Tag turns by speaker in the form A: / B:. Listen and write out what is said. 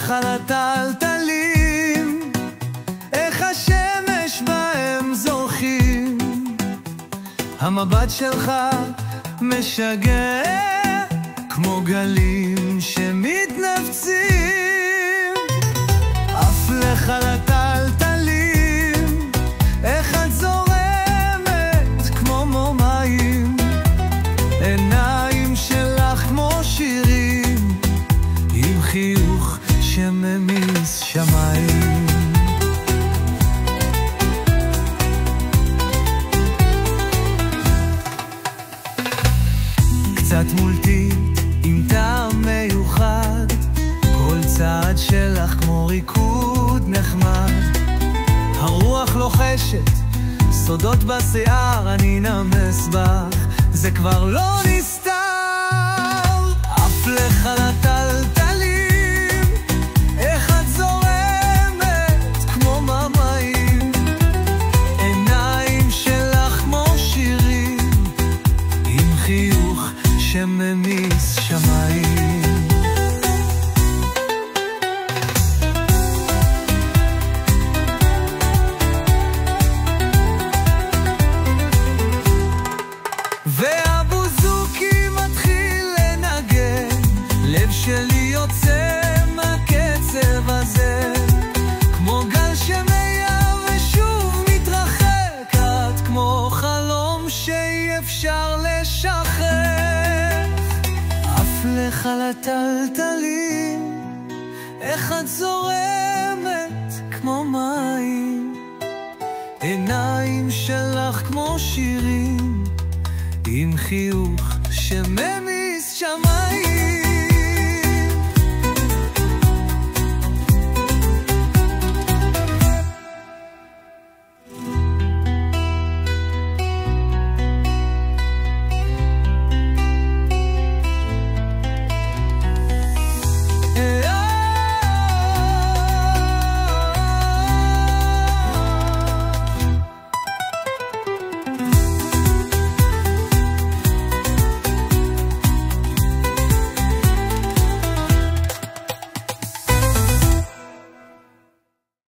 A: לך על הטלטלים, איך השמש בהם זורחים, המבט שלך משגע כמו גלים שמתנפצים. עף לך על הטלטלים, איך את זורמת כמו מים, עיניים שלך כמו שירים, עם חיוך שממיס שמיים. קצת מולטי עם טעם מיוחד, כל צעד שלך כמו ריקוד נחמד, הרוח לוחשת סודות בשיער, אני נמס בך, זה כבר לא נסתר. עף לך על הטלטלים, איך את זורמת כמו מים, עיניים שלך כמו שירים, עם חיוך שממיס שמיים. והבוזוקי מתחיל לנגן, לב שלי יוצא מהקצב הזה, כמו גל שמיה ושוב מתרחק, את כמו חלום שאי אפשר לשחרר. עף לך על הטלטלים, איך את זורמת כמו מים, עיניים שלך כמו שירים, עם חיוך שממיס שמיים.